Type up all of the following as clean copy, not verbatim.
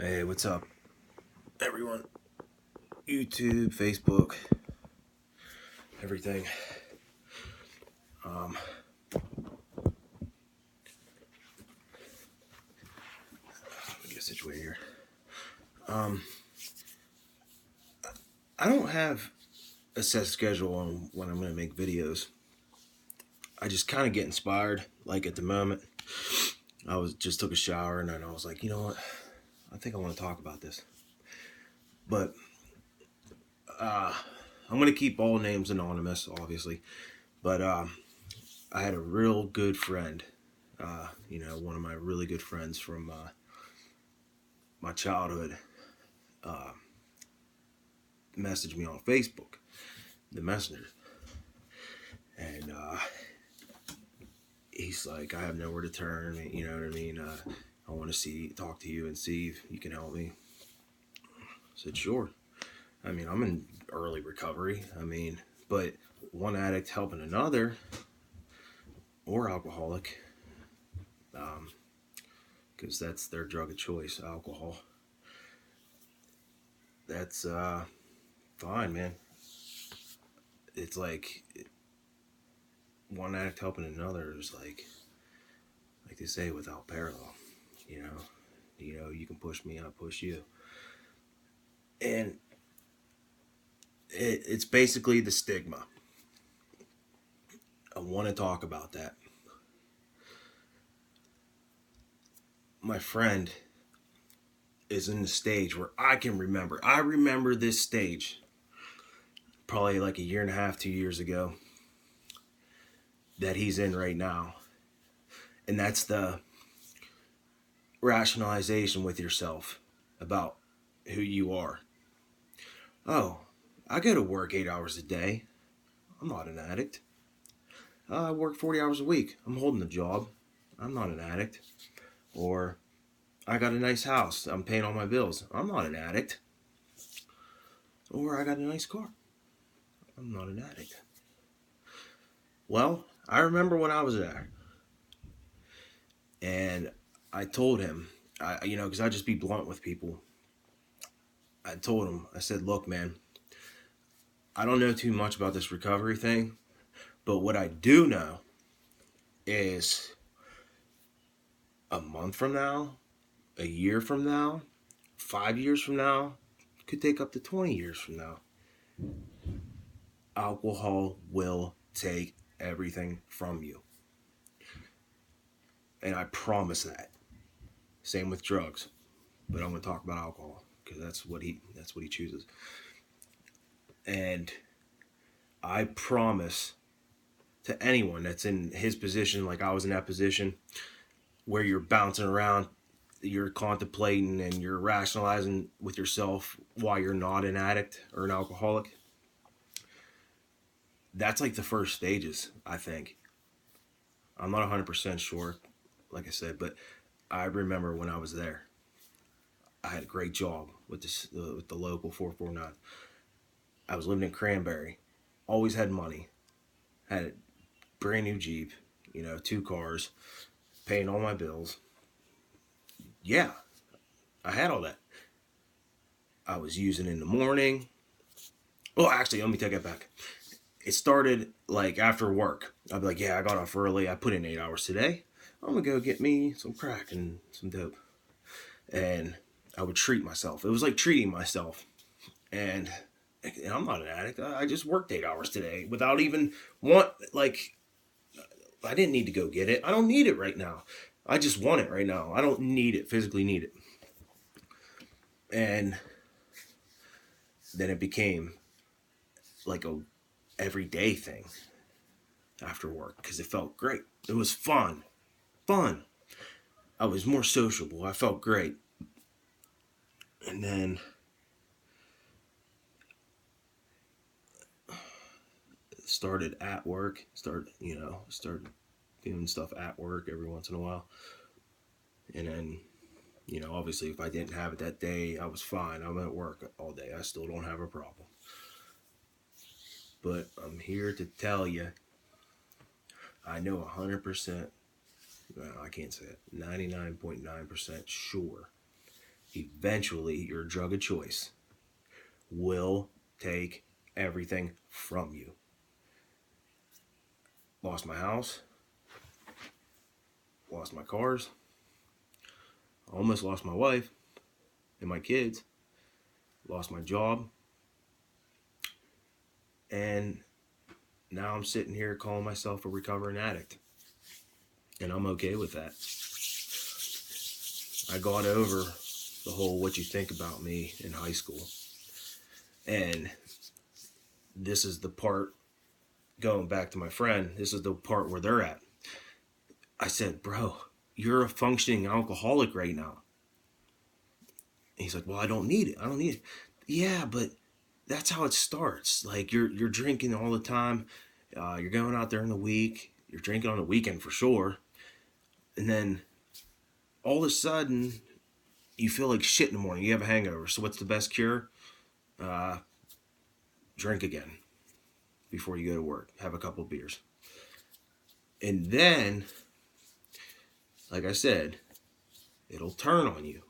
Hey, what's up, everyone? YouTube, Facebook, everything. Um, Let me get situated here. Um, I don't have a set schedule on when I'm gonna make videos. I just kind of get inspired. Like at the moment, I was just took a shower and then I was like, you know what? I think I want to talk about this. But uh, I'm gonna keep all names anonymous, obviously. But I had a real good friend. One of my really good friends from my childhood. Uh, Messaged me on Facebook, the messenger, and he's like, I have nowhere to turn. You know what I mean? I want to talk to you and see if you can help me. I said, sure. I mean, I'm in early recovery. But one addict helping another or alcoholic, because that's their drug of choice, alcohol. That's fine, man. It's like one addict helping another is like they say, without parallel. You know, you can push me, I push you, and it's basically the stigma. I want to talk about that. My friend is in the stage where I can remember. I remember this stage probably like a year and a half, 2 years ago that he's in right now. And that's the rationalization with yourself about who you are. Oh, I go to work 8 hours a day. I'm not an addict. I work 40 hours a week. I'm holding a job. I'm not an addict. Or I got a nice house. I'm paying all my bills. I'm not an addict. Or I got a nice car. I'm not an addict. Well, I remember when I was there, and I told him, because I just be blunt with people. I told him, I said, look, man, I don't know too much about this recovery thing, but what I do know is a month from now, a year from now, 5 years from now, could take up to 20 years from now, alcohol will take everything from you. And I promise that. Same with drugs, but I'm going to talk about alcohol because that's what he chooses. And I promise to anyone that's in his position, like I was in that position, where you're bouncing around, you're contemplating and you're rationalizing with yourself why you're not an addict or an alcoholic. That's like the first stages, I think. I'm not 100% sure, like I said, but I remember when I was there, I had a great job with with the local 449. I was living in Cranberry, always had money, had a brand new Jeep, 2 cars, paying all my bills. Yeah, I had all that. I was using in the morning. Well, actually, let me take it back. It started like after work. I'd be like, yeah, I got off early. I put in 8 hours today. I'm gonna go get me some crack and some dope. And I would treat myself. It was like treating myself. And I'm not an addict. I just worked 8 hours today without even I didn't need to go get it. I don't need it right now. I just want it right now. I don't need it, physically need it. And then it became like a everyday thing after work because it felt great. It was fun. Fun. I was more sociable. I felt great. And then started at work. Started doing stuff at work every once in a while. And then, obviously if I didn't have it that day, I was fine. I'm at work all day. I still don't have a problem. But I'm here to tell you, I know 100%, well, I can't say it, 99.9% sure eventually your drug of choice will take everything from you. Lost my house, lost my cars, almost lost my wife and my kids, lost my job, and now I'm sitting here calling myself a recovering addict. And I'm okay with that. I got over the whole what you think about me in high school. And this is the part, going back to my friend, this is the part where they're at. I said, bro, you're a functioning alcoholic right now. And he's like, well, I don't need it. I don't need it. Yeah, but that's how it starts. Like you're drinking all the time. You're going out there in the week. You're drinking on the weekend for sure. And then all of a sudden, you feel like shit in the morning. You have a hangover. So what's the best cure? Drink again before you go to work. Have a couple beers. And then, like I said, it'll turn on you.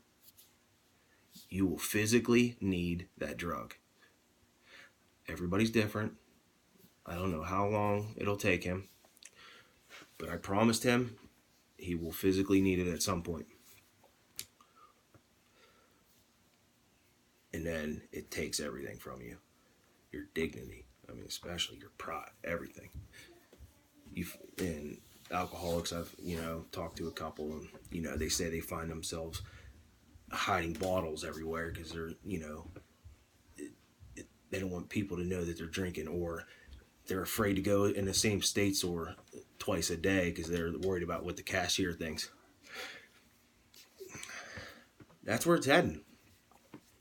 You will physically need that drug. Everybody's different. I don't know how long it'll take him, but I promised him he will physically need it at some point. And then it takes everything from you. Your dignity. I mean, especially your pride. Everything. And alcoholics, I've, talked to a couple, and, they say they find themselves hiding bottles everywhere because they're, they don't want people to know that they're drinking, or they're afraid to go in the same state store twice a day because they're worried about what the cashier thinks. That's where it's heading.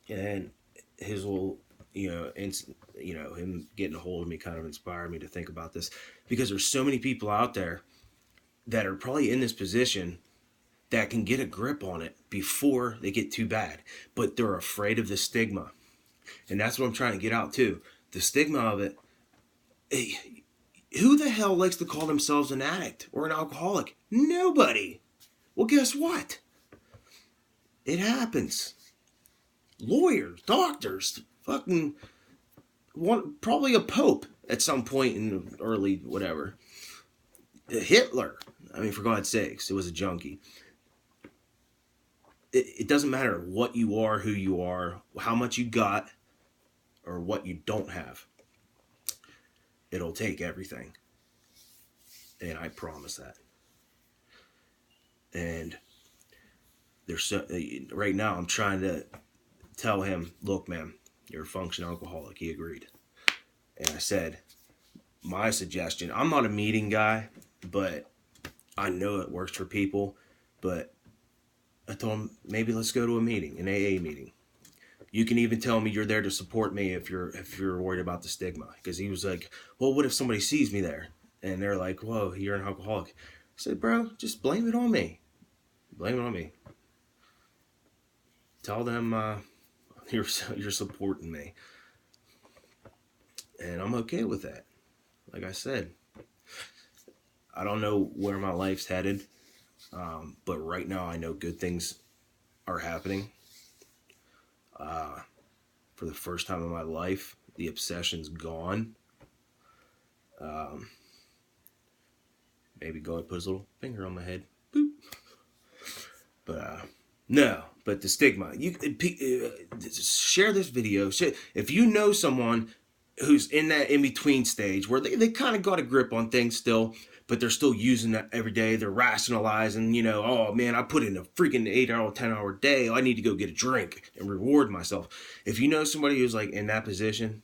And his little, him getting a hold of me kind of inspired me to think about this, because there's so many people out there that are probably in this position that can get a grip on it before they get too bad, but they're afraid of the stigma. And that's what I'm trying to get out too. The stigma of it. Hey, who the hell likes to call themselves an addict or an alcoholic? Nobody. Well, guess what? It happens. Lawyers, doctors, fucking probably a pope at some point in the early whatever. Hitler. I mean, for God's sakes, it was a junkie. It doesn't matter what you are, who you are, how much you got, or what you don't have. It'll take everything. And I promise that. And right now I'm trying to tell him, look, man, you're a functional alcoholic. He agreed. And I said, my suggestion, I'm not a meeting guy, but I know it works for people. But I told him, maybe let's go to a meeting, an AA meeting. You can even tell me you're there to support me if you're worried about the stigma. Because he was like, well, what if somebody sees me there? And they're like, whoa, you're an alcoholic. I said, bro, just blame it on me. Blame it on me. Tell them you're supporting me. And I'm okay with that. Like I said, I don't know where my life's headed. But right now I know good things are happening. For the first time in my life, the obsession's gone. Maybe God put his little finger on my head. Boop. But no, but the stigma. You share this video. If you know someone who's in that in-between stage where they kind of got a grip on things still, but they're still using that every day. They're rationalizing, oh man, I put in a freaking 8-hour, 10-hour day. I need to go get a drink and reward myself. If you know somebody who's like in that position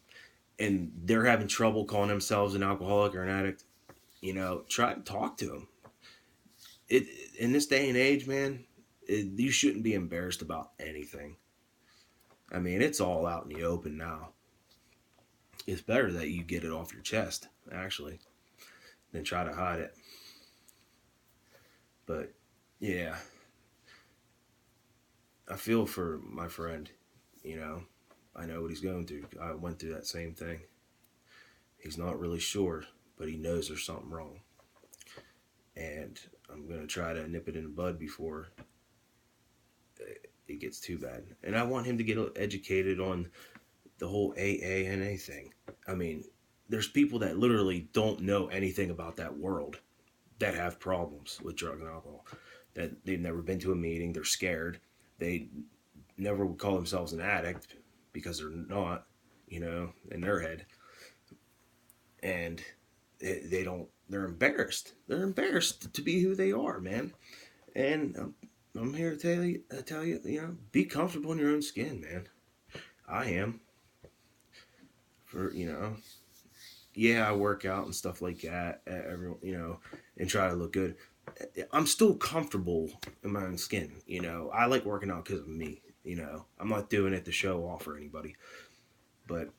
and they're having trouble calling themselves an alcoholic or an addict, try to talk to them. In this day and age, man, you shouldn't be embarrassed about anything. I mean, it's all out in the open now. It's better that you get it off your chest, actually, than try to hide it. But yeah, I feel for my friend. I know what he's going through. I went through that same thing. He's not really sure, but he knows there's something wrong. And I'm going to try to nip it in the bud before it it gets too bad. And I want him to get educated on the whole AA thing. I mean, there's people that literally don't know anything about that world that have problems with drug and alcohol. That they've never been to a meeting, they're scared. They never would call themselves an addict because they're not, in their head. And they don't, they're embarrassed. They're embarrassed to be who they are, man. And I'm here to tell you, be comfortable in your own skin, man. I am. For, yeah, I work out and stuff like that, and try to look good. I'm still comfortable in my own skin, I like working out because of me, I'm not doing it to show off for anybody. But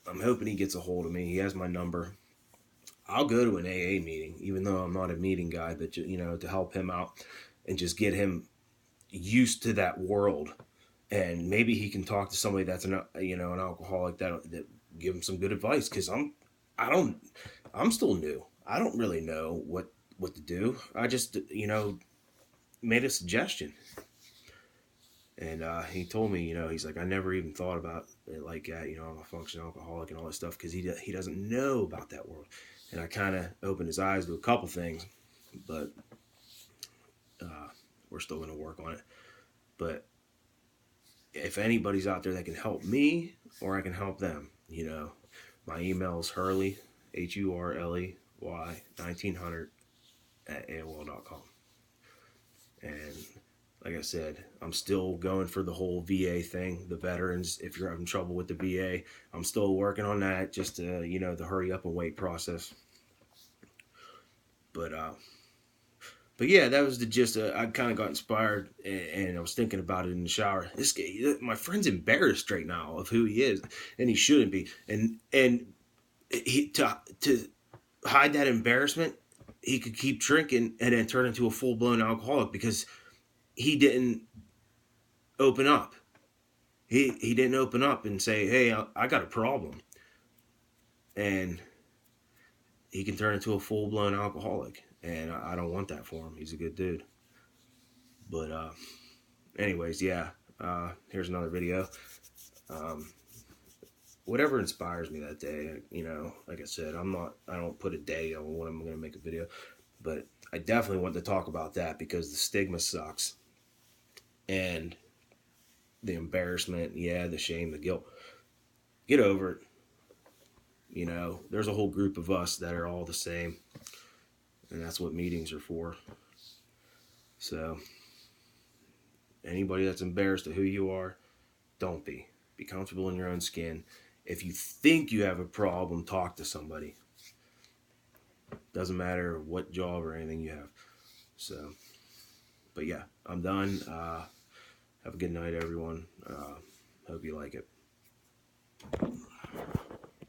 I'm hoping he gets a hold of me. He has my number. I'll go to an AA meeting, even though I'm not a meeting guy, but, to help him out and just get him used to that world. And maybe he can talk to somebody that's an alcoholic that give him some good advice. Cause I'm still new. I don't really know what to do. I just, made a suggestion. And he told me, he's like, I never even thought about it like that. I'm a functional alcoholic and all this stuff because he doesn't know about that world. And I kind of opened his eyes to a couple things, but we're still going to work on it. But if anybody's out there that can help me or I can help them, my email is Hurley, HURLEY 1900 at AOL.com. And like I said, I'm still going for the whole VA thing, the veterans. If you're having trouble with the VA, I'm still working on that, just to, the hurry up and wait process. But yeah, that was the gist. I kind of got inspired, and I was thinking about it in the shower. This guy, my friend's embarrassed right now of who he is, and he shouldn't be. And he to hide that embarrassment, he could keep drinking and then turn into a full blown alcoholic because he didn't open up. He didn't open up and say, "Hey, I got a problem," and he can turn into a full blown alcoholic. And I don't want that for him. He's a good dude. But anyways, yeah. Here's another video. Whatever inspires me that day, like I said, I don't put a day on when I'm going to make a video, but I definitely want to talk about that because the stigma sucks. And the embarrassment, the shame, the guilt. Get over it. There's a whole group of us that are all the same. And that's what meetings are for. So, anybody that's embarrassed of who you are, don't be. Be comfortable in your own skin. If you think you have a problem, talk to somebody. Doesn't matter what job or anything you have. So, but yeah, I'm done. Have a good night, everyone. Hope you like it.